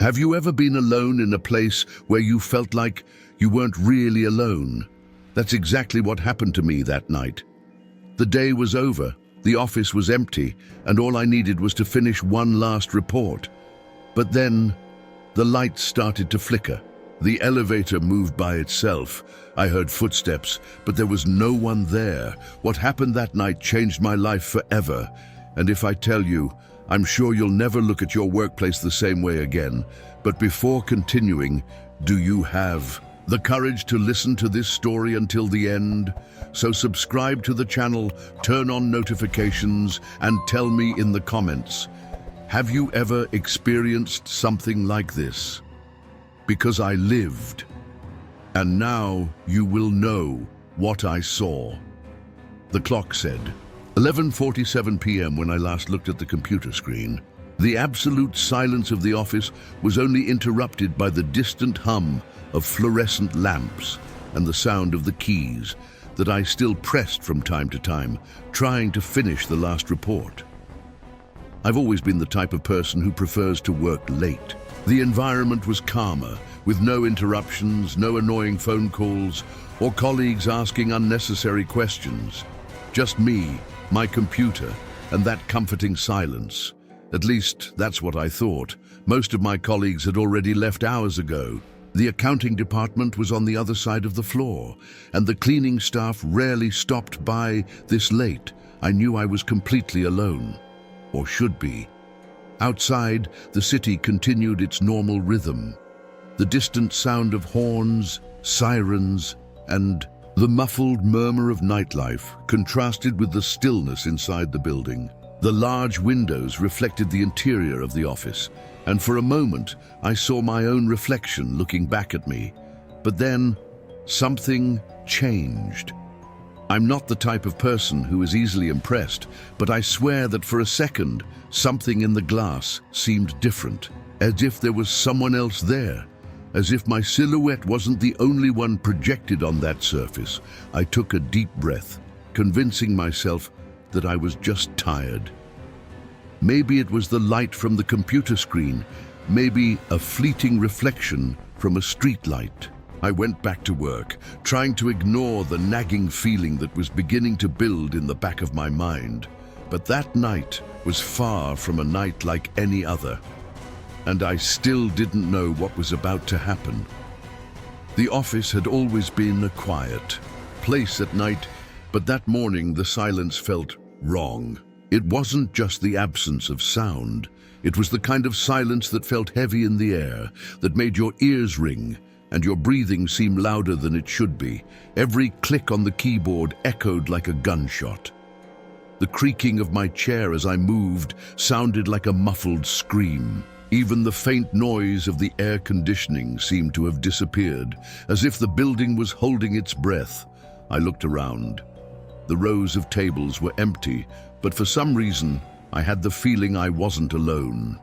Have you ever been alone in a place where you felt like you weren't really alone? That's exactly what happened to me that night. The day was over, the office was empty, and all I needed was to finish one last report. But then, the lights started to flicker. The elevator moved by itself. I heard footsteps, but there was no one there. What happened that night changed my life forever. And if I tell you, I'm sure you'll never look at your workplace the same way again. But before continuing, do you have the courage to listen to this story until the end? So subscribe to the channel, turn on notifications, and tell me in the comments, have you ever experienced something like this? Because I lived, and now you will know what I saw. The clock said 11:47 p.m. when I last looked at the computer screen. The absolute silence of the office was only interrupted by the distant hum of fluorescent lamps and the sound of the keys that I still pressed from time to time, trying to finish the last report. I've always been the type of person who prefers to work late. The environment was calmer, with no interruptions, no annoying phone calls, or colleagues asking unnecessary questions. Just me, my computer, and that comforting silence. At least, that's what I thought. Most of my colleagues had already left hours ago. The accounting department was on the other side of the floor, and the cleaning staff rarely stopped by this late. I knew I was completely alone, or should be. Outside, the city continued its normal rhythm. The distant sound of horns, sirens, and the muffled murmur of nightlife contrasted with the stillness inside the building. The large windows reflected the interior of the office, and for a moment I saw my own reflection looking back at me. But then, something changed. I'm not the type of person who is easily impressed, but I swear that for a second, something in the glass seemed different, as if there was someone else there. As if my silhouette wasn't the only one projected on that surface. I took a deep breath, convincing myself that I was just tired. Maybe it was the light from the computer screen, maybe a fleeting reflection from a street light. I went back to work, trying to ignore the nagging feeling that was beginning to build in the back of my mind. But that night was far from a night like any other. And I still didn't know what was about to happen. The office had always been a quiet place at night, but that morning the silence felt wrong. It wasn't just the absence of sound. It was the kind of silence that felt heavy in the air, that made your ears ring and your breathing seem louder than it should be. Every click on the keyboard echoed like a gunshot. The creaking of my chair as I moved sounded like a muffled scream. Even the faint noise of the air conditioning seemed to have disappeared, as if the building was holding its breath. I looked around. The rows of tables were empty, but for some reason, I had the feeling I wasn't alone.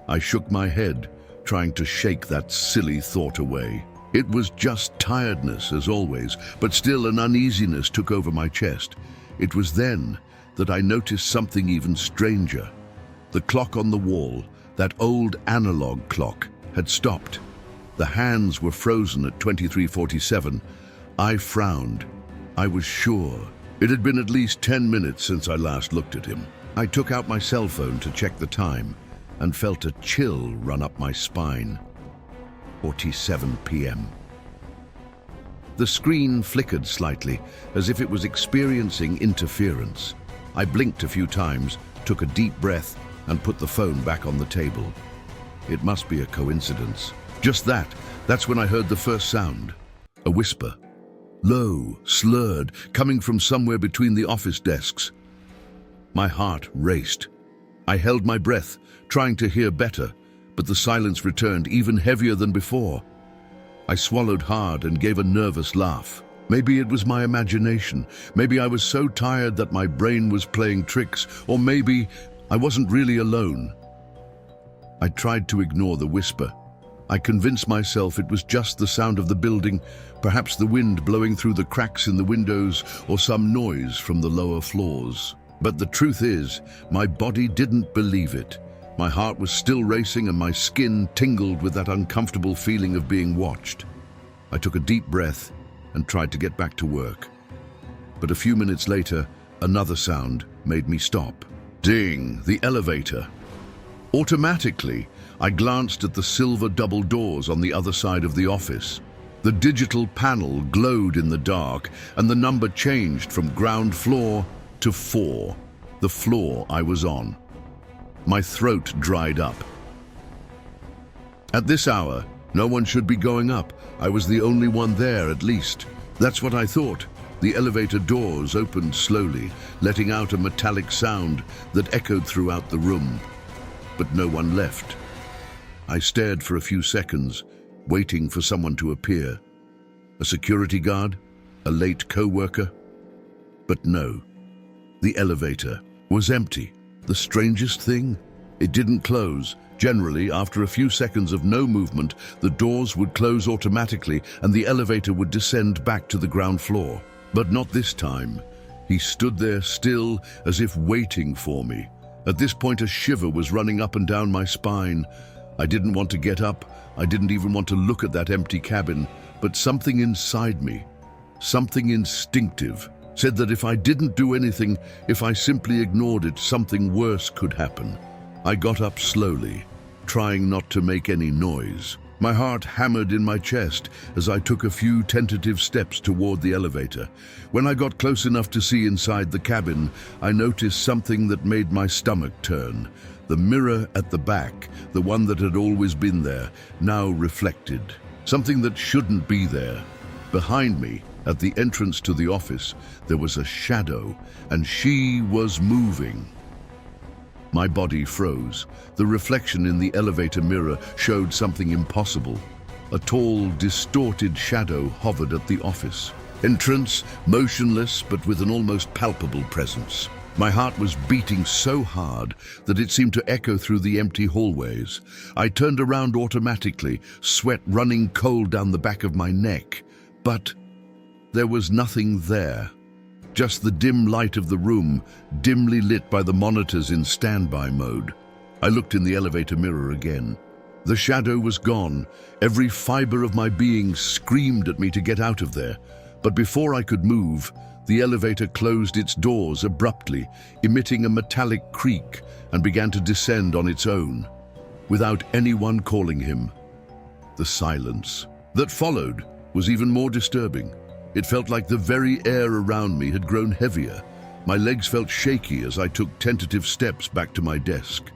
I shook my head, trying to shake that silly thought away. It was just tiredness, as always, but still an uneasiness took over my chest. It was then that I noticed something even stranger. The clock on the wall, that old analog clock, had stopped. The hands were frozen at 23:47. I frowned. I was sure. It had been at least 10 minutes since I last looked at him. I took out my cell phone to check the time and felt a chill run up my spine. 47 p.m. The screen flickered slightly, as if it was experiencing interference. I blinked a few times, took a deep breath, and put the phone back on the table. It must be a coincidence. Just that's when I heard the first sound. A whisper. Low, slurred, coming from somewhere between the office desks. My heart raced. I held my breath, trying to hear better, but the silence returned even heavier than before. I swallowed hard and gave a nervous laugh. Maybe it was my imagination. Maybe I was so tired that my brain was playing tricks, or maybe I wasn't really alone. I tried to ignore the whisper. I convinced myself it was just the sound of the building, perhaps the wind blowing through the cracks in the windows or some noise from the lower floors. But the truth is, my body didn't believe it. My heart was still racing and my skin tingled with that uncomfortable feeling of being watched. I took a deep breath and tried to get back to work. But a few minutes later, another sound made me stop. Ding! The elevator. Automatically, I glanced at the silver double doors on the other side of the office. The digital panel glowed in the dark, and the number changed from ground floor to 4, the floor I was on. My throat dried up. At this hour, no one should be going up. I was the only one there, at least. That's what I thought. The elevator doors opened slowly, letting out a metallic sound that echoed throughout the room. But no one left. I stared for a few seconds, waiting for someone to appear. A security guard? A late co-worker? But no. The elevator was empty. The strangest thing? It didn't close. Generally, after a few seconds of no movement, the doors would close automatically and the elevator would descend back to the ground floor. But not this time. He stood there still, as if waiting for me. At this point, a shiver was running up and down my spine. I didn't want to get up. I didn't even want to look at that empty cabin. But something inside me, something instinctive, said that if I didn't do anything, if I simply ignored it, something worse could happen. I got up slowly, trying not to make any noise. My heart hammered in my chest as I took a few tentative steps toward the elevator. When I got close enough to see inside the cabin, I noticed something that made my stomach turn. The mirror at the back, the one that had always been there, now reflected. Something that shouldn't be there. Behind me, at the entrance to the office, there was a shadow, and she was moving. My body froze. The reflection in the elevator mirror showed something impossible. A tall, distorted shadow hovered at the office. Entrance, motionless but with an almost palpable presence. My heart was beating so hard that it seemed to echo through the empty hallways. I turned around automatically, sweat running cold down the back of my neck. But there was nothing there. Just the dim light of the room, dimly lit by the monitors in standby mode. I looked in the elevator mirror again. The shadow was gone. Every fiber of my being screamed at me to get out of there. But before I could move, the elevator closed its doors abruptly, emitting a metallic creak, and began to descend on its own, without anyone calling him. The silence that followed was even more disturbing. It felt like the very air around me had grown heavier. My legs felt shaky as I took tentative steps back to my desk.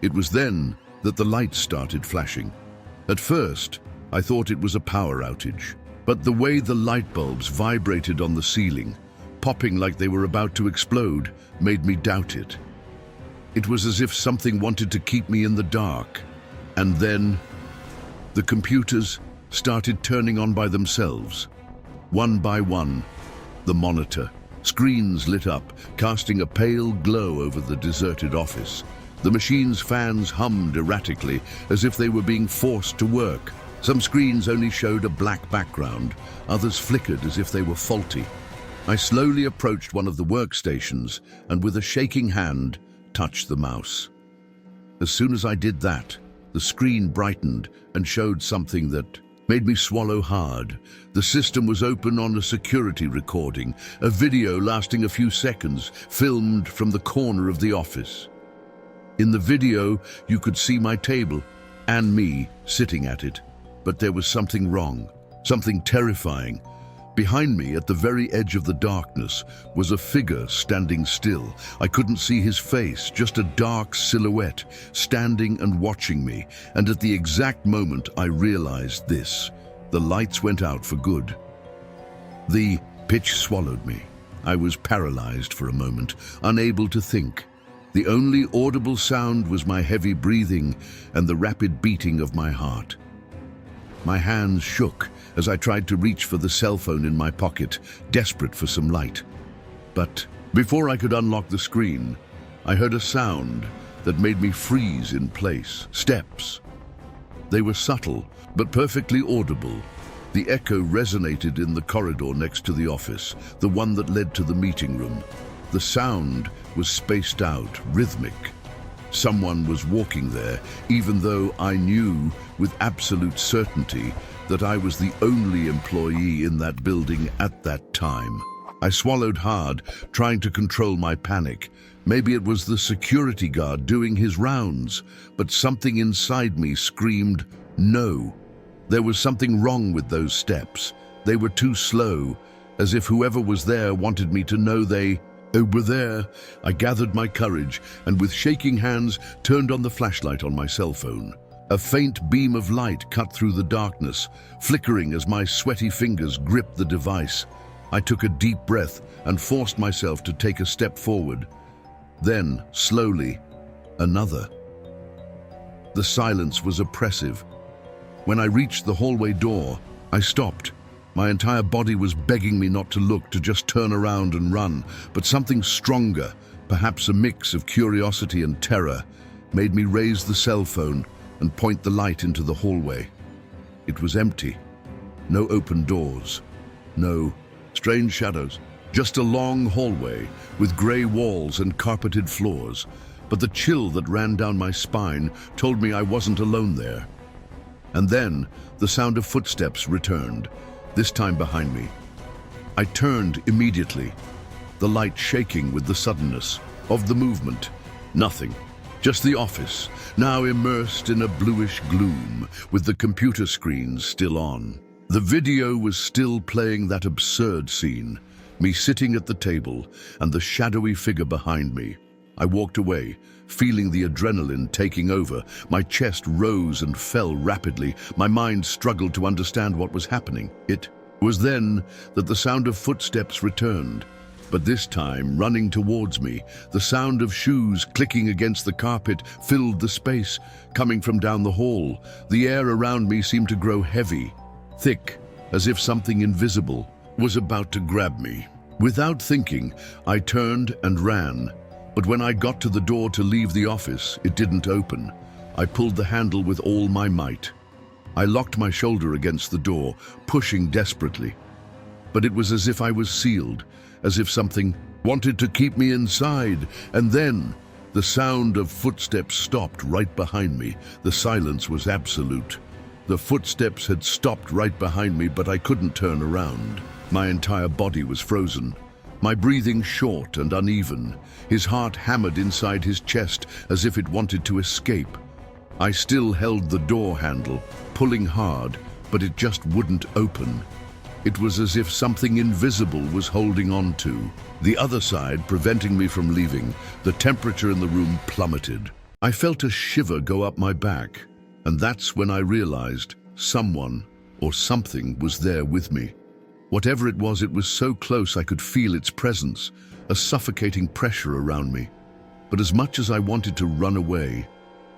It was then that the lights started flashing. At first, I thought it was a power outage, but the way the light bulbs vibrated on the ceiling, popping like they were about to explode, made me doubt it. It was as if something wanted to keep me in the dark. And then, the computers started turning on by themselves. One by one, the monitor. Screens lit up, casting a pale glow over the deserted office. The machine's fans hummed erratically, as if they were being forced to work. Some screens only showed a black background, others flickered as if they were faulty. I slowly approached one of the workstations and with a shaking hand, touched the mouse. As soon as I did that, the screen brightened and showed something that made me swallow hard. The system was open on a security recording, a video lasting a few seconds, filmed from the corner of the office. In the video, you could see my table and me sitting at it. But there was something wrong, something terrifying. Behind me, at the very edge of the darkness, was a figure standing still. I couldn't see his face, just a dark silhouette, standing and watching me. And at the exact moment I realized this, the lights went out for good. The pitch swallowed me. I was paralyzed for a moment, unable to think. The only audible sound was my heavy breathing and the rapid beating of my heart. My hands shook as I tried to reach for the cell phone in my pocket, desperate for some light. But before I could unlock the screen, I heard a sound that made me freeze in place. Steps. They were subtle, but perfectly audible. The echo resonated in the corridor next to the office, the one that led to the meeting room. The sound was spaced out, rhythmic. Someone was walking there, even though I knew with absolute certainty that I was the only employee in that building at that time. I swallowed hard, trying to control my panic. Maybe it was the security guard doing his rounds, but something inside me screamed, no. There was something wrong with those steps. They were too slow, as if whoever was there wanted me to know they were there. I gathered my courage and with shaking hands turned on the flashlight on my cell phone. A faint beam of light cut through the darkness, flickering as my sweaty fingers gripped the device. I took a deep breath and forced myself to take a step forward. Then, slowly, another. The silence was oppressive. When I reached the hallway door, I stopped. My entire body was begging me not to look, to just turn around and run, but something stronger, perhaps a mix of curiosity and terror, made me raise the cell phone and point the light into the hallway. It was empty. No open doors. No strange shadows. Just a long hallway with gray walls and carpeted floors. But the chill that ran down my spine told me I wasn't alone there. And then the sound of footsteps returned, this time behind me. I turned immediately, the light shaking with the suddenness of the movement. Nothing. Just the office, now immersed in a bluish gloom, with the computer screens still on. The video was still playing that absurd scene, me sitting at the table and the shadowy figure behind me. I walked away, feeling the adrenaline taking over. My chest rose and fell rapidly. My mind struggled to understand what was happening. It was then that the sound of footsteps returned. But this time, running towards me, the sound of shoes clicking against the carpet filled the space, coming from down the hall. The air around me seemed to grow heavy, thick, as if something invisible was about to grab me. Without thinking, I turned and ran. But when I got to the door to leave the office, it didn't open. I pulled the handle with all my might. I locked my shoulder against the door, pushing desperately. But it was as if I was sealed, as if something wanted to keep me inside. And then the sound of footsteps stopped right behind me. The silence was absolute. The footsteps had stopped right behind me, but I couldn't turn around. My entire body was frozen, my breathing short and uneven. His heart hammered inside his chest as if it wanted to escape. I still held the door handle, pulling hard, but it just wouldn't open. It was as if something invisible was holding on to the other side, preventing me from leaving. The temperature in the room plummeted. I felt a shiver go up my back, and that's when I realized someone or something was there with me. Whatever it was so close I could feel its presence, a suffocating pressure around me. But as much as I wanted to run away,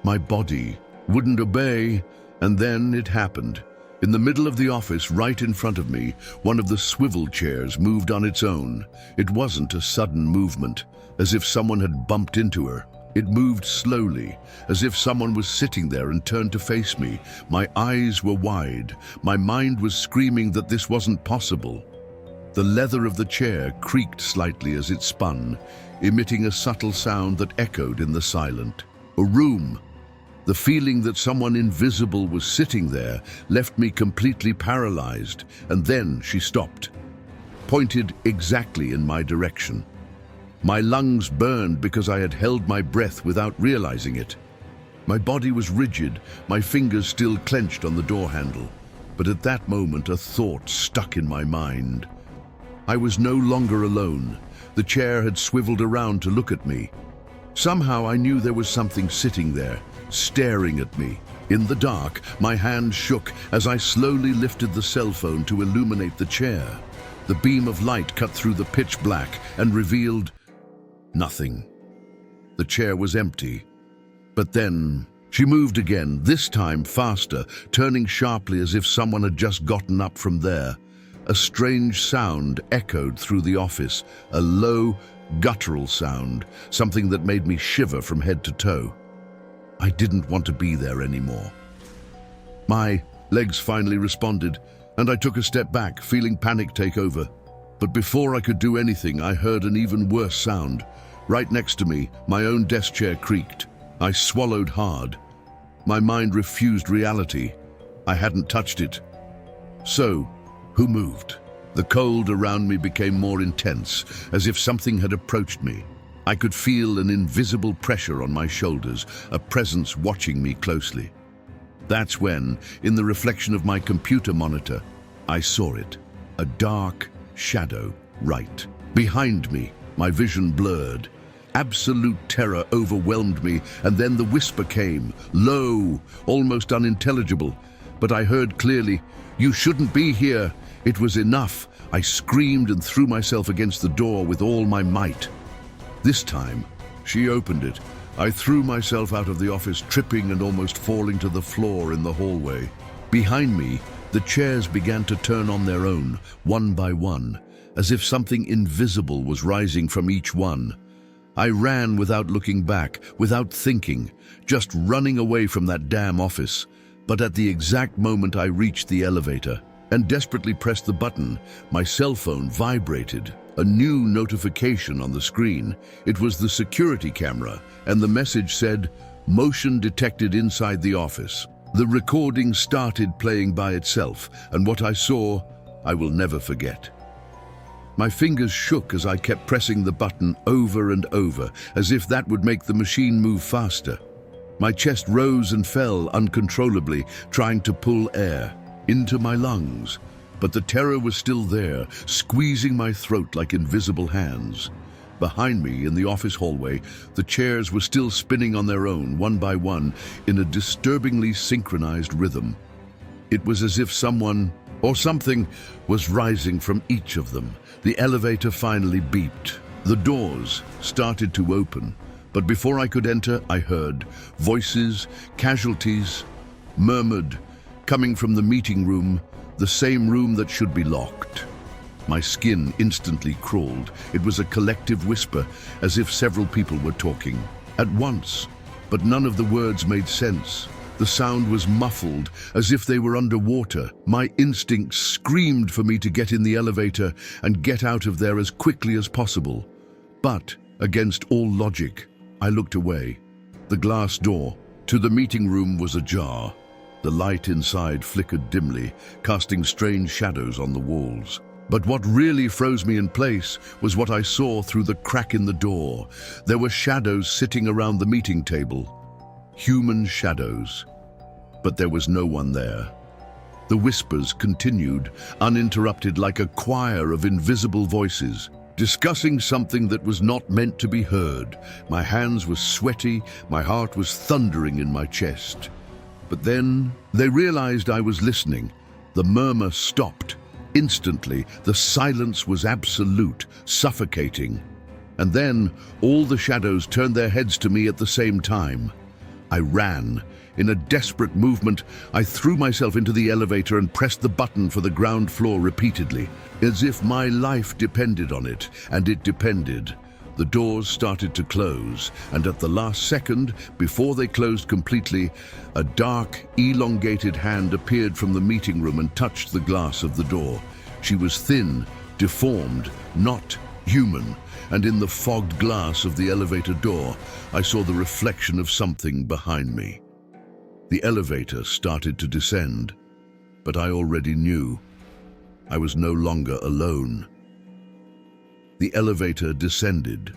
my body wouldn't obey, and then it happened. In the middle of the office, right in front of me, one of the swivel chairs moved on its own. It wasn't a sudden movement, as if someone had bumped into her. It moved slowly, as if someone was sitting there and turned to face me. My eyes were wide. My mind was screaming that this wasn't possible. The leather of the chair creaked slightly as it spun, emitting a subtle sound that echoed in the silent. A room. The feeling that someone invisible was sitting there left me completely paralyzed, and then she stopped, pointed exactly in my direction. My lungs burned because I had held my breath without realizing it. My body was rigid, my fingers still clenched on the door handle. But at that moment, a thought stuck in my mind. I was no longer alone. The chair had swiveled around to look at me. Somehow I knew there was something sitting there, staring at me. In the dark, my hand shook as I slowly lifted the cell phone to illuminate the chair. The beam of light cut through the pitch black and revealed nothing. The chair was empty. But then she moved again, this time faster, turning sharply as if someone had just gotten up from there. A strange sound echoed through the office, a low, guttural sound, something that made me shiver from head to toe. I didn't want to be there anymore. My legs finally responded, and I took a step back, feeling panic take over. But before I could do anything, I heard an even worse sound. Right next to me, my own desk chair creaked. I swallowed hard. My mind refused reality. I hadn't touched it. So, who moved? The cold around me became more intense, as if something had approached me. I could feel an invisible pressure on my shoulders, a presence watching me closely. That's when, in the reflection of my computer monitor, I saw it. A dark shadow right behind me, my vision blurred. Absolute terror overwhelmed me, and then the whisper came, low, almost unintelligible. But I heard clearly, "You shouldn't be here." It was enough. I screamed and threw myself against the door with all my might. This time, she opened it. I threw myself out of the office, tripping and almost falling to the floor in the hallway. Behind me, the chairs began to turn on their own, one by one, as if something invisible was rising from each one. I ran without looking back, without thinking, just running away from that damn office. But at the exact moment I reached the elevator and desperately pressed the button, my cell phone vibrated. A new notification on the screen. It was the security camera, and the message said, "Motion detected inside the office." The recording started playing by itself, and what I saw, I will never forget. My fingers shook as I kept pressing the button over and over, as if that would make the machine move faster. My chest rose and fell uncontrollably, trying to pull air into my lungs. But the terror was still there, squeezing my throat like invisible hands. Behind me, in the office hallway, the chairs were still spinning on their own, one by one, in a disturbingly synchronized rhythm. It was as if someone, or something, was rising from each of them. The elevator finally beeped. The doors started to open, but before I could enter, I heard voices, casualties, murmured, coming from the meeting room, the same room that should be locked. My skin instantly crawled. It was a collective whisper, as if several people were talking at once, but none of the words made sense. The sound was muffled, as if they were underwater. My instincts screamed for me to get in the elevator and get out of there as quickly as possible. But, against all logic, I looked away. The glass door to the meeting room was ajar. The light inside flickered dimly, casting strange shadows on the walls. But what really froze me in place was what I saw through the crack in the door. There were shadows sitting around the meeting table. Human shadows. But there was no one there. The whispers continued, uninterrupted, like a choir of invisible voices, discussing something that was not meant to be heard. My hands were sweaty, my heart was thundering in my chest. But then they realized I was listening. The murmur stopped. Instantly, the silence was absolute, suffocating. And then all the shadows turned their heads to me at the same time. I ran. In a desperate movement, I threw myself into the elevator and pressed the button for the ground floor repeatedly, as if my life depended on it, and it depended. The doors started to close, and at the last second, before they closed completely, a dark, elongated hand appeared from the meeting room and touched the glass of the door. She was thin, deformed, not human, and in the fogged glass of the elevator door, I saw the reflection of something behind me. The elevator started to descend, but I already knew I was no longer alone. The elevator descended.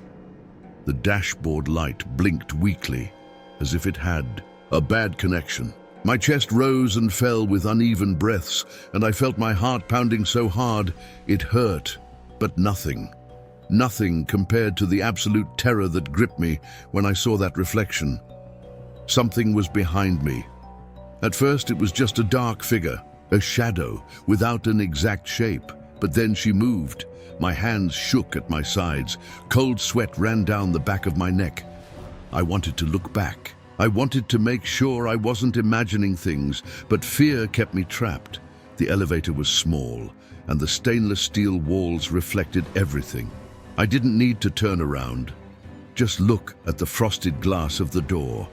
The dashboard light blinked weakly, as if it had a bad connection. My chest rose and fell with uneven breaths, and I felt my heart pounding so hard it hurt, but nothing. Nothing compared to the absolute terror that gripped me when I saw that reflection. Something was behind me. At first it was just a dark figure, a shadow, without an exact shape. But then she moved. My hands shook at my sides. Cold sweat ran down the back of my neck. I wanted to look back. I wanted to make sure I wasn't imagining things, but fear kept me trapped. The elevator was small, and the stainless steel walls reflected everything. I didn't need to turn around. Just look at the frosted glass of the door.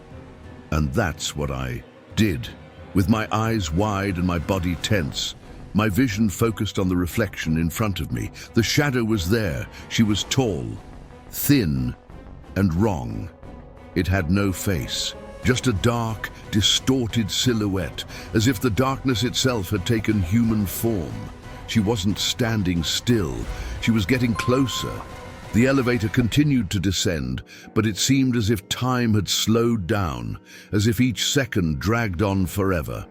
And that's what I did. With my eyes wide and my body tense, my vision focused on the reflection in front of me. The shadow was there. She was tall, thin, and wrong. It had no face, just a dark, distorted silhouette, as if the darkness itself had taken human form. She wasn't standing still, she was getting closer. The elevator continued to descend, but it seemed as if time had slowed down, as if each second dragged on forever.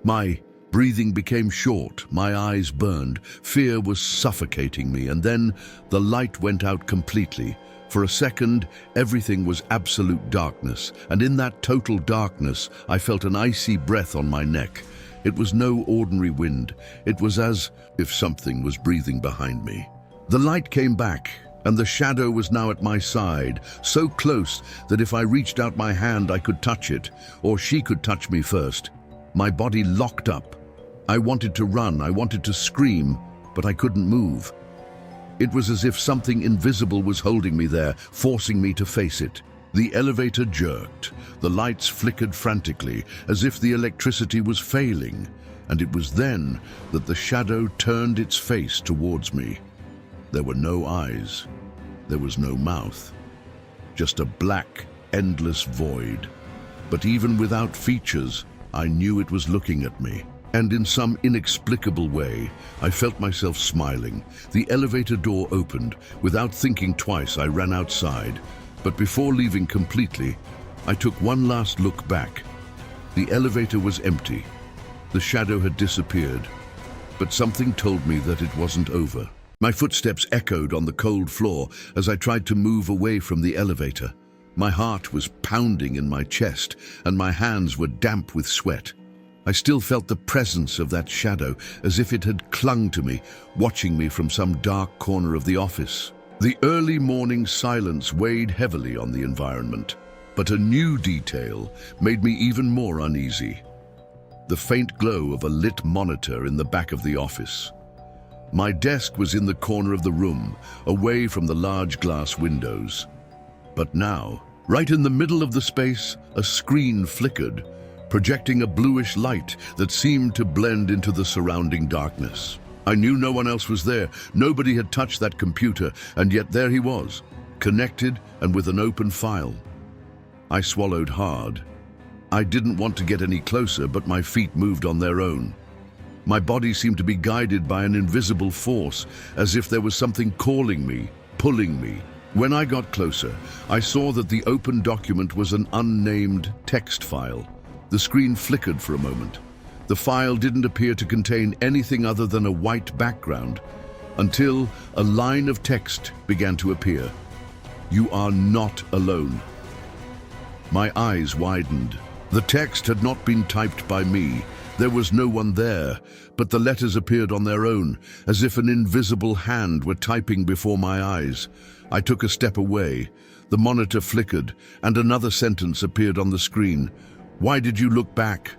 My breathing became short, my eyes burned, fear was suffocating me, and then the light went out completely. For a second, everything was absolute darkness, and in that total darkness, I felt an icy breath on my neck. It was no ordinary wind. It was as if something was breathing behind me. The light came back, and the shadow was now at my side, so close that if I reached out my hand, I could touch it, or she could touch me first. My body locked up. I wanted to run, I wanted to scream, but I couldn't move. It was as if something invisible was holding me there, forcing me to face it. The elevator jerked. The lights flickered frantically, as if the electricity was failing, and it was then that the shadow turned its face towards me. There were no eyes. There was no mouth. Just a black, endless void. But even without features, I knew it was looking at me. And in some inexplicable way, I felt myself smiling. The elevator door opened. Without thinking twice, I ran outside. But before leaving completely, I took one last look back. The elevator was empty. The shadow had disappeared. But something told me that it wasn't over. My footsteps echoed on the cold floor as I tried to move away from the elevator. My heart was pounding in my chest, and my hands were damp with sweat. I still felt the presence of that shadow, as if it had clung to me, watching me from some dark corner of the office. The early morning silence weighed heavily on the environment, but a new detail made me even more uneasy. The faint glow of a lit monitor in the back of the office. My desk was in the corner of the room, away from the large glass windows. But now, right in the middle of the space, a screen flickered, projecting a bluish light that seemed to blend into the surrounding darkness. I knew no one else was there. Nobody had touched that computer, and yet there he was, connected and with an open file. I swallowed hard. I didn't want to get any closer, but my feet moved on their own. My body seemed to be guided by an invisible force, as if there was something calling me, pulling me. When I got closer, I saw that the open document was an unnamed text file. The screen flickered for a moment. The file didn't appear to contain anything other than a white background, until a line of text began to appear. "You are not alone." My eyes widened. The text had not been typed by me. There was no one there, but the letters appeared on their own, as if an invisible hand were typing before my eyes. I took a step away. The monitor flickered, and another sentence appeared on the screen. "Why did you look back?"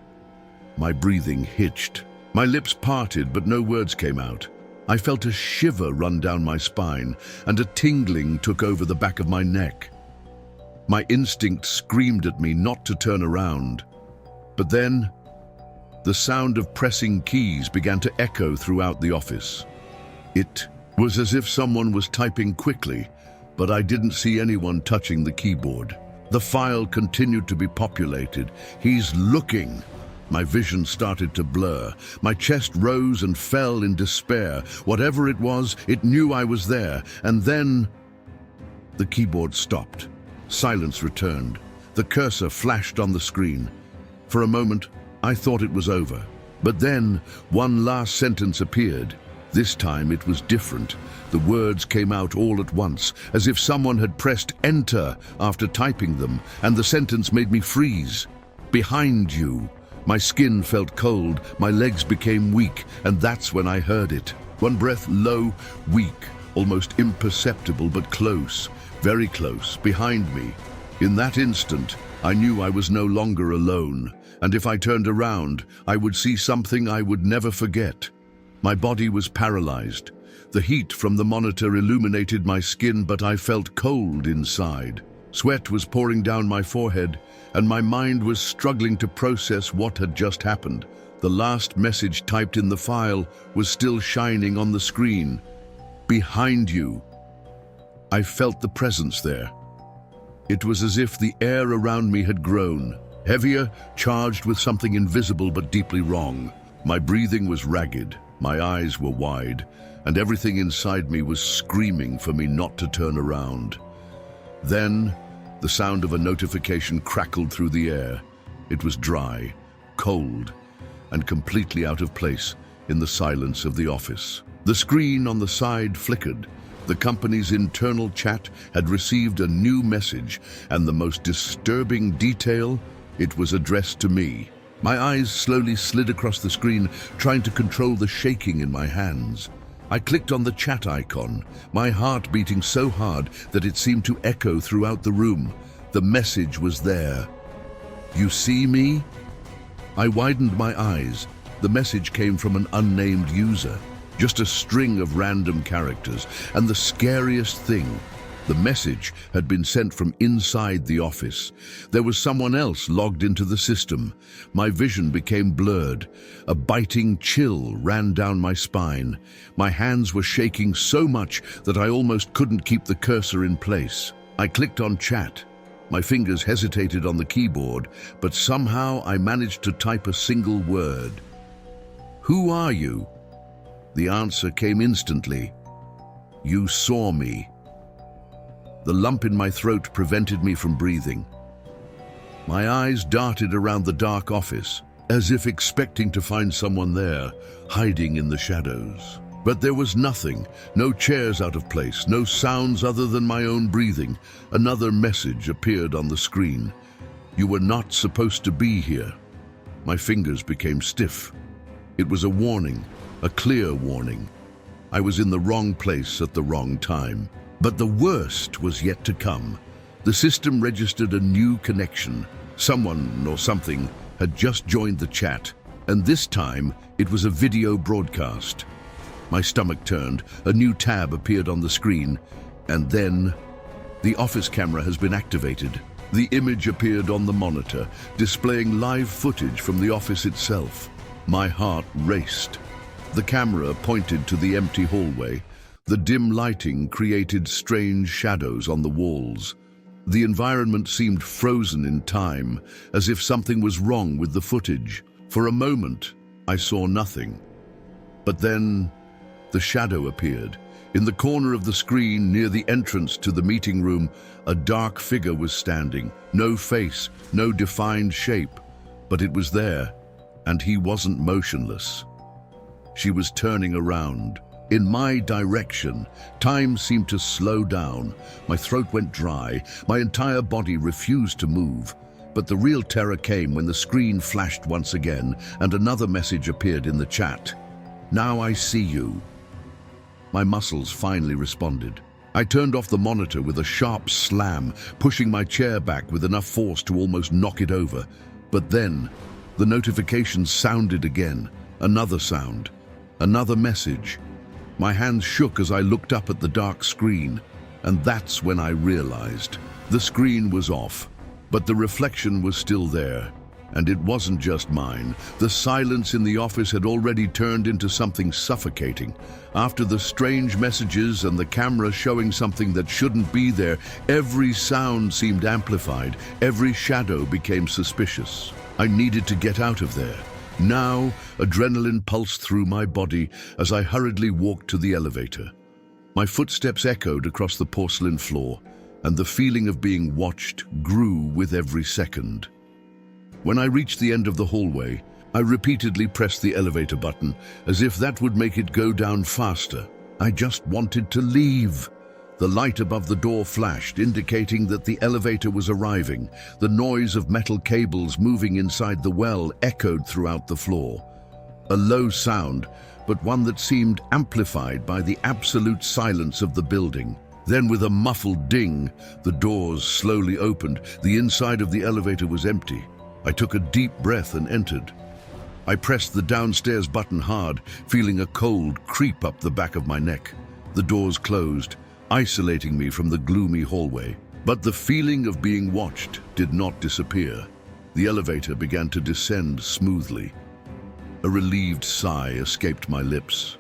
My breathing hitched. My lips parted, but no words came out. I felt a shiver run down my spine, and a tingling took over the back of my neck. My instinct screamed at me not to turn around. But then, the sound of pressing keys began to echo throughout the office. It was as if someone was typing quickly, but I didn't see anyone touching the keyboard. The file continued to be populated. "He's looking." My vision started to blur. My chest rose and fell in despair. Whatever it was, it knew I was there. And then the keyboard stopped. Silence returned. The cursor flashed on the screen. For a moment, I thought it was over. But then one last sentence appeared. This time it was different. The words came out all at once, as if someone had pressed enter after typing them, and the sentence made me freeze. "Behind you." My skin felt cold, my legs became weak, and that's when I heard it. One breath low, weak, almost imperceptible, but close, very close, behind me. In that instant, I knew I was no longer alone, and if I turned around, I would see something I would never forget. My body was paralyzed. The heat from the monitor illuminated my skin, but I felt cold inside. Sweat was pouring down my forehead, and my mind was struggling to process what had just happened. The last message typed in the file was still shining on the screen. "Behind you." I felt the presence there. It was as if the air around me had grown, heavier, charged with something invisible but deeply wrong. My breathing was ragged, my eyes were wide, and everything inside me was screaming for me not to turn around. Then, the sound of a notification crackled through the air. It was dry, cold, and completely out of place in the silence of the office. The screen on the side flickered. The company's internal chat had received a new message, and the most disturbing detail, it was addressed to me. My eyes slowly slid across the screen, trying to control the shaking in my hands. I clicked on the chat icon, my heart beating so hard that it seemed to echo throughout the room. The message was there. "You see me?" I widened my eyes. The message came from an unnamed user. Just a string of random characters. And the scariest thing, the message had been sent from inside the office. There was someone else logged into the system. My vision became blurred. A biting chill ran down my spine. My hands were shaking so much that I almost couldn't keep the cursor in place. I clicked on chat. My fingers hesitated on the keyboard, but somehow I managed to type a single word. "Who are you?" The answer came instantly. "You saw me." The lump in my throat prevented me from breathing. My eyes darted around the dark office, as if expecting to find someone there, hiding in the shadows. But there was nothing, no chairs out of place, no sounds other than my own breathing. Another message appeared on the screen. "You were not supposed to be here." My fingers became stiff. It was a warning, a clear warning. I was in the wrong place at the wrong time. But the worst was yet to come. The system registered a new connection. Someone or something had just joined the chat, and this time it was a video broadcast. My stomach turned, a new tab appeared on the screen, and then the office camera has been activated. The image appeared on the monitor, displaying live footage from the office itself. My heart raced. The camera pointed to the empty hallway. The dim lighting created strange shadows on the walls. The environment seemed frozen in time, as if something was wrong with the footage. For a moment, I saw nothing. But then, the shadow appeared. In the corner of the screen, near the entrance to the meeting room, a dark figure was standing. No face, no defined shape, but it was there, and he wasn't motionless. She was turning around. In my direction. Time seemed to slow down. My throat went dry. My entire body refused to move. But the real terror came when the screen flashed once again and another message appeared in the chat. "Now I see you." My muscles finally responded. I turned off the monitor with a sharp slam, pushing my chair back with enough force to almost knock it over. But then, the notification sounded again. Another sound. Another message. My hands shook as I looked up at the dark screen, and that's when I realized. The screen was off, but the reflection was still there. And it wasn't just mine. The silence in the office had already turned into something suffocating. After the strange messages and the camera showing something that shouldn't be there, every sound seemed amplified. Every shadow became suspicious. I needed to get out of there. Now, adrenaline pulsed through my body as I hurriedly walked to the elevator. My footsteps echoed across the porcelain floor, and the feeling of being watched grew with every second. When I reached the end of the hallway, I repeatedly pressed the elevator button, as if that would make it go down faster. I just wanted to leave. The light above the door flashed, indicating that the elevator was arriving. The noise of metal cables moving inside the well echoed throughout the floor. A low sound, but one that seemed amplified by the absolute silence of the building. Then, with a muffled ding, the doors slowly opened. The inside of the elevator was empty. I took a deep breath and entered. I pressed the downstairs button hard, feeling a cold creep up the back of my neck. The doors closed, isolating me from the gloomy hallway. But the feeling of being watched did not disappear. The elevator began to descend smoothly. A relieved sigh escaped my lips.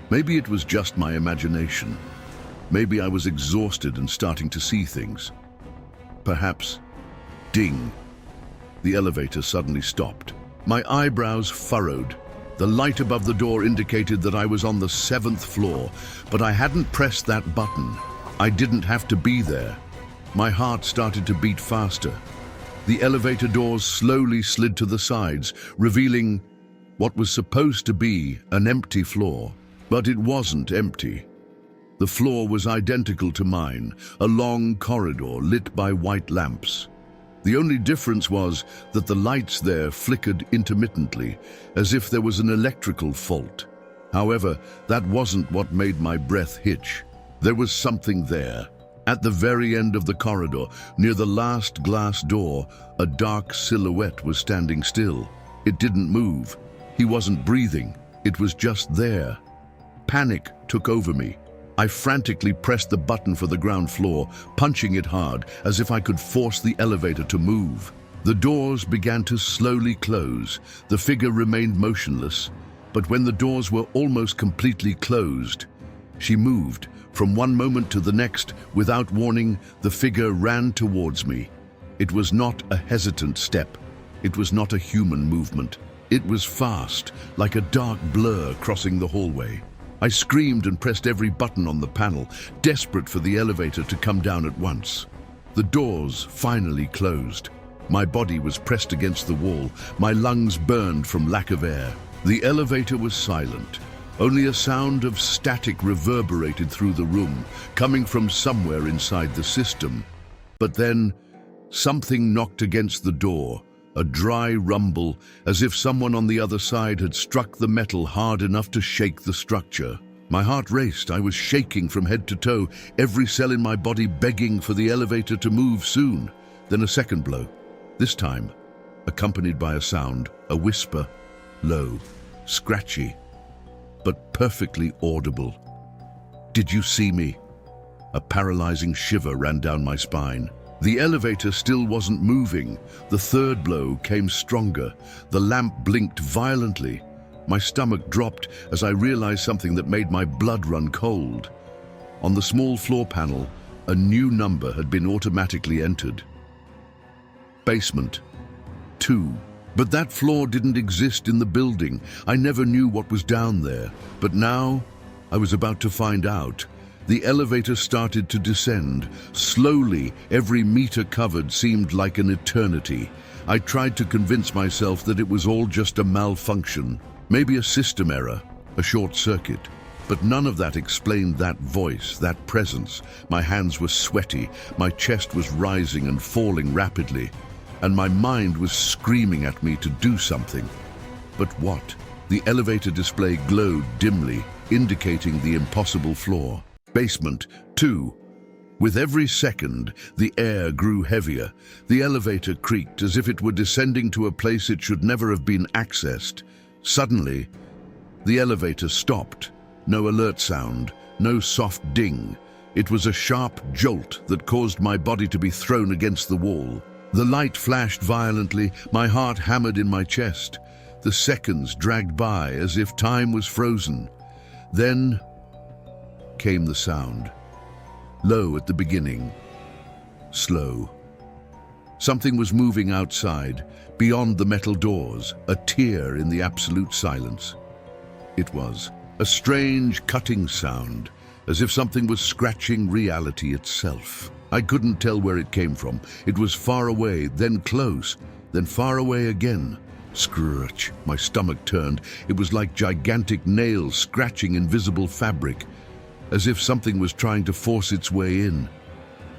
Maybe it was just my imagination. Maybe I was exhausted and starting to see things. perhaps. Ding. The elevator suddenly stopped. My eyebrows furrowed. The light above the door indicated that I was on the 7th floor, but I hadn't pressed that button. I didn't have to be there. My heart started to beat faster. The elevator doors slowly slid to the sides, revealing what was supposed to be an empty floor. But it wasn't empty. The floor was identical to mine, a long corridor lit by white lamps. The only difference was that the lights there flickered intermittently, as if there was an electrical fault. However, that wasn't what made my breath hitch. There was something there. At the very end of the corridor, near the last glass door, a dark silhouette was standing still. It didn't move. He wasn't breathing. It was just there. Panic took over me. I frantically pressed the button for the ground floor, punching it hard, as if I could force the elevator to move. The doors began to slowly close. The figure remained motionless, but when the doors were almost completely closed, she moved. From one moment to the next, without warning, the figure ran towards me. It was not a hesitant step. It was not a human movement. It was fast, like a dark blur crossing the hallway. I screamed and pressed every button on the panel, desperate for the elevator to come down at once. The doors finally closed. My body was pressed against the wall. My lungs burned from lack of air. The elevator was silent. Only a sound of static reverberated through the room, coming from somewhere inside the system. But then, something knocked against the door, a dry rumble, as if someone on the other side had struck the metal hard enough to shake the structure. My heart raced. I was shaking from head to toe, every cell in my body begging for the elevator to move soon. Then a second blow, this time accompanied by a sound, a whisper, low, scratchy, but perfectly audible. "Did you see me?" A paralyzing shiver ran down my spine. The elevator still wasn't moving. The third blow came stronger. The lamp blinked violently. My stomach dropped as I realized something that made my blood run cold. On the small floor panel, a new number had been automatically entered. Basement 2. But that floor didn't exist in the building. I never knew what was down there. But now, I was about to find out. The elevator started to descend. Slowly, every meter covered seemed like an eternity. I tried to convince myself that it was all just a malfunction. Maybe a system error, a short circuit. But none of that explained that voice, that presence. My hands were sweaty, my chest was rising and falling rapidly, and my mind was screaming at me to do something. But what? The elevator display glowed dimly, indicating the impossible floor. Basement 2. With every second, the air grew heavier. The elevator creaked as if it were descending to a place it should never have been accessed. Suddenly, the elevator stopped. No alert sound, no soft ding. It was a sharp jolt that caused my body to be thrown against the wall. The light flashed violently, my heart hammered in my chest. The seconds dragged by as if time was frozen. Then came the sound. Low at the beginning, slow. Something was moving outside, beyond the metal doors, a tear in the absolute silence. It was a strange, cutting sound, as if something was scratching reality itself. I couldn't tell where it came from. It was far away, then close, then far away again. Scratch. My stomach turned. It was like gigantic nails scratching invisible fabric, as if something was trying to force its way in.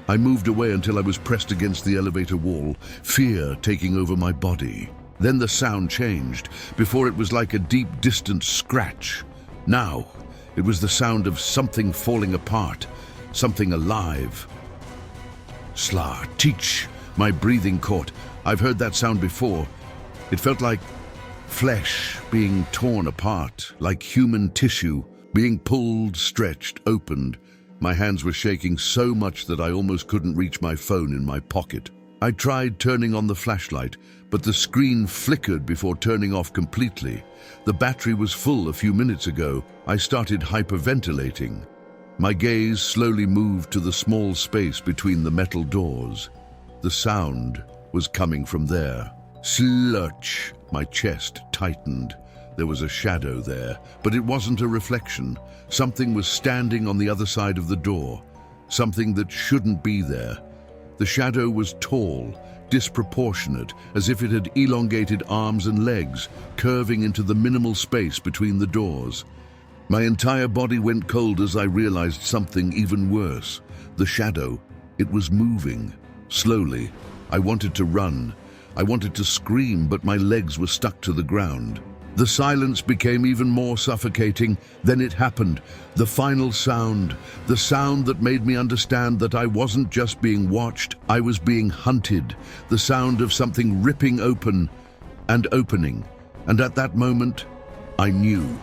I moved away until I was pressed against the elevator wall, fear taking over my body. Then the sound changed. Before it was like a deep, distant scratch. Now, it was the sound of something falling apart, something alive. Sla, teach. My breathing caught. I've heard that sound before. It felt like flesh being torn apart, like human tissue being pulled, stretched, opened. My hands were shaking so much that I almost couldn't reach my phone in my pocket. I tried turning on the flashlight, but the screen flickered before turning off completely. The battery was full a few minutes ago. I started hyperventilating. My gaze slowly moved to the small space between the metal doors. The sound was coming from there. Slurch! My chest tightened. There was a shadow there, but it wasn't a reflection. Something was standing on the other side of the door. Something that shouldn't be there. The shadow was tall, disproportionate, as if it had elongated arms and legs, curving into the minimal space between the doors. My entire body went cold as I realized something even worse. The shadow, it was moving, slowly. I wanted to run. I wanted to scream, but my legs were stuck to the ground. The silence became even more suffocating. Then it happened. The final sound. The sound that made me understand that I wasn't just being watched, I was being hunted. The sound of something ripping open and opening. And at that moment, I knew.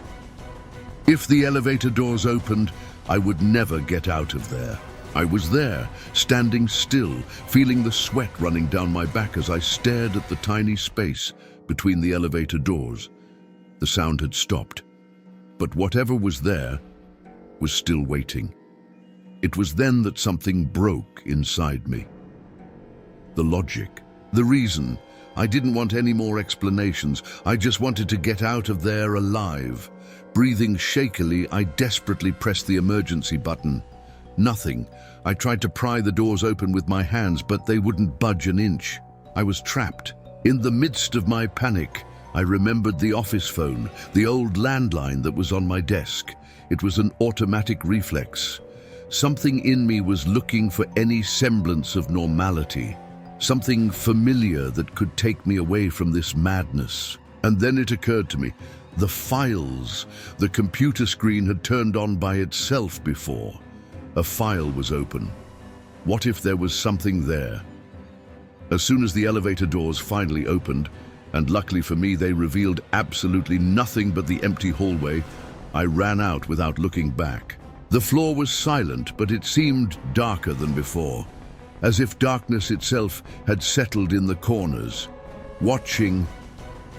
If the elevator doors opened, I would never get out of there. I was there, standing still, feeling the sweat running down my back as I stared at the tiny space between the elevator doors. The sound had stopped, but whatever was there was still waiting. It was then that something broke inside me. The logic, the reason. I didn't want any more explanations. I just wanted to get out of there alive. Breathing shakily, I desperately pressed the emergency button. Nothing. I tried to pry the doors open with my hands, but they wouldn't budge an inch. I was trapped. In the midst of my panic, I remembered the office phone, the old landline that was on my desk. It was an automatic reflex. Something in me was looking for any semblance of normality, something familiar that could take me away from this madness. And then it occurred to me, the files. The computer screen had turned on by itself before. A file was open. What if there was something there? As soon as the elevator doors finally opened, and luckily for me they revealed absolutely nothing but the empty hallway, I ran out without looking back. The floor was silent, but it seemed darker than before, as if darkness itself had settled in the corners, watching,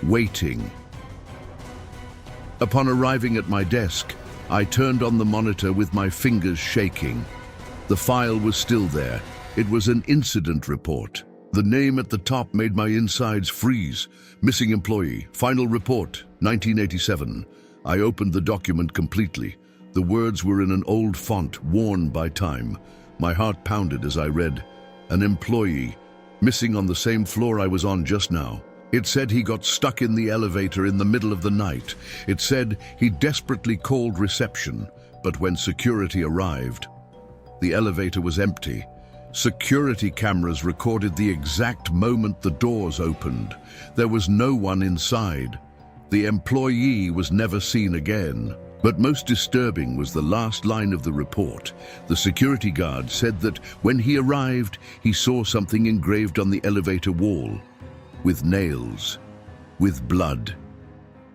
waiting. Upon arriving at my desk, I turned on the monitor with my fingers shaking. The file was still there. It was an incident report. The name at the top made my insides freeze. Missing employee, final report, 1987. I opened the document completely. The words were in an old font, worn by time. My heart pounded as I read, an employee, missing on the same floor I was on just now. It said he got stuck in the elevator in the middle of the night. It said he desperately called reception, but when security arrived, the elevator was empty. Security cameras recorded the exact moment the doors opened. There was no one inside. The employee was never seen again. But most disturbing was the last line of the report. The security guard said that when he arrived, he saw something engraved on the elevator wall. With nails, with blood.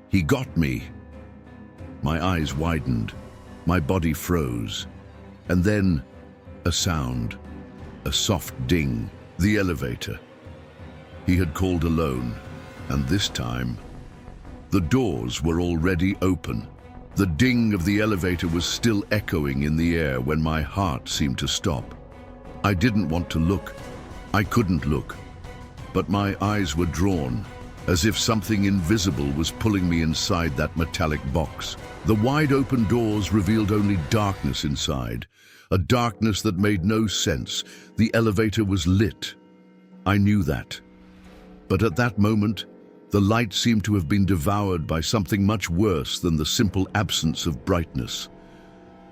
He got me. My eyes widened, my body froze, and then a sound, a soft ding, the elevator. He had called alone, and this time, the doors were already open. The ding of the elevator was still echoing in the air when my heart seemed to stop. I didn't want to look. I couldn't look. But my eyes were drawn, as if something invisible was pulling me inside that metallic box. The wide-open doors revealed only darkness inside, a darkness that made no sense. The elevator was lit. I knew that. But at that moment, the light seemed to have been devoured by something much worse than the simple absence of brightness.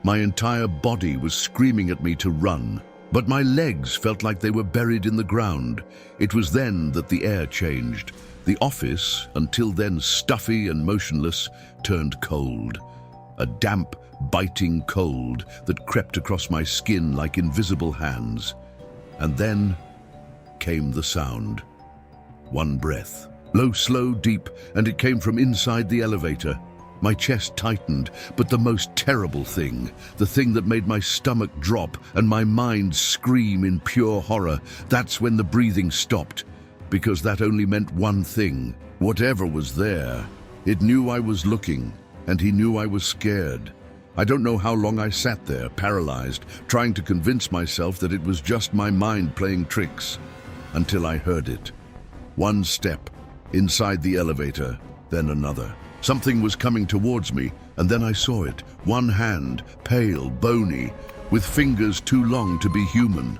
My entire body was screaming at me to run. But my legs felt like they were buried in the ground. It was then that the air changed. The office, until then stuffy and motionless, turned cold. A damp, biting cold that crept across my skin like invisible hands. And then came the sound. One breath. Low, slow, deep, and it came from inside the elevator. My chest tightened, but the most terrible thing, the thing that made my stomach drop and my mind scream in pure horror, that's when the breathing stopped, because that only meant one thing. Whatever was there, it knew I was looking, and he knew I was scared. I don't know how long I sat there, paralyzed, trying to convince myself that it was just my mind playing tricks. until I heard it. One step, inside the elevator, then another. Something was coming towards me, and then I saw it. One hand, pale, bony, with fingers too long to be human.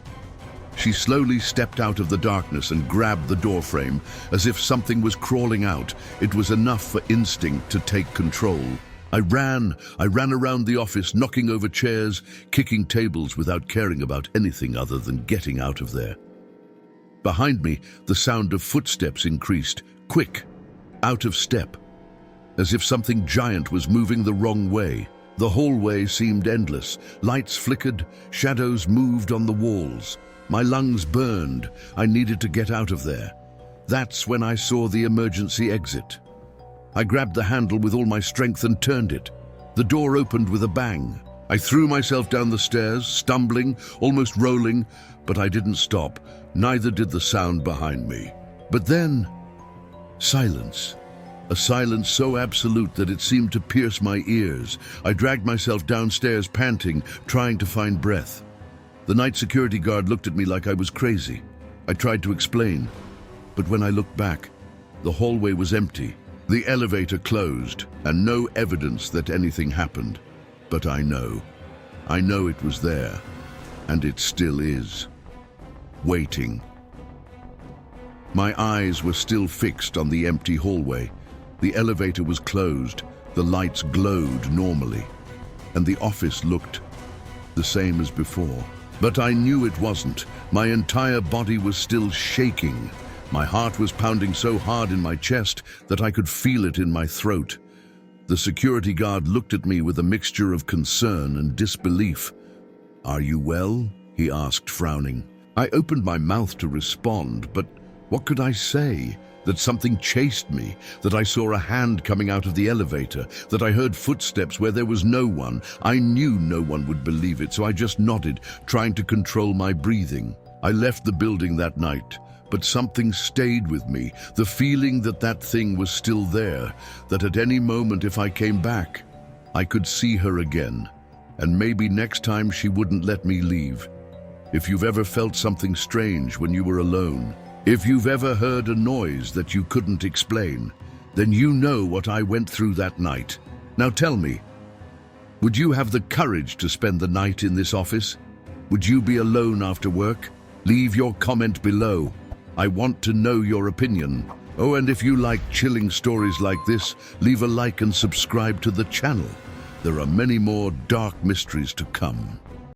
She slowly stepped out of the darkness and grabbed the doorframe, as if something was crawling out. It was enough for instinct to take control. I ran around the office, knocking over chairs, kicking tables without caring about anything other than getting out of there. Behind me, the sound of footsteps increased, quick, out of step, as if something giant was moving the wrong way. The hallway seemed endless. Lights flickered, shadows moved on the walls. My lungs burned. I needed to get out of there. That's when I saw the emergency exit. I grabbed the handle with all my strength and turned it. The door opened with a bang. I threw myself down the stairs, stumbling, almost rolling, but I didn't stop. Neither did the sound behind me. But then, silence. A silence so absolute that it seemed to pierce my ears. I dragged myself downstairs, panting, trying to find breath. The night security guard looked at me like I was crazy. I tried to explain, but when I looked back, the hallway was empty. The elevator closed, and no evidence that anything happened. But I know it was there, and it still is. Waiting. My eyes were still fixed on the empty hallway. The elevator was closed, the lights glowed normally, and the office looked the same as before. But I knew it wasn't. My entire body was still shaking. My heart was pounding so hard in my chest that I could feel it in my throat. The security guard looked at me with a mixture of concern and disbelief. "Are you well?" he asked, frowning. I opened my mouth to respond, but what could I say? That something chased me, that I saw a hand coming out of the elevator, that I heard footsteps where there was no one. I knew no one would believe it, so I just nodded, trying to control my breathing. I left the building that night, but something stayed with me, the feeling that that thing was still there, that at any moment if I came back, I could see her again, and maybe next time she wouldn't let me leave. If you've ever felt something strange when you were alone, if you've ever heard a noise that you couldn't explain, then you know what I went through that night. Now tell me, would you have the courage to spend the night in this office? Would you be alone after work? Leave your comment below. I want to know your opinion. Oh, and if you like chilling stories like this, leave a like and subscribe to the channel. There are many more dark mysteries to come.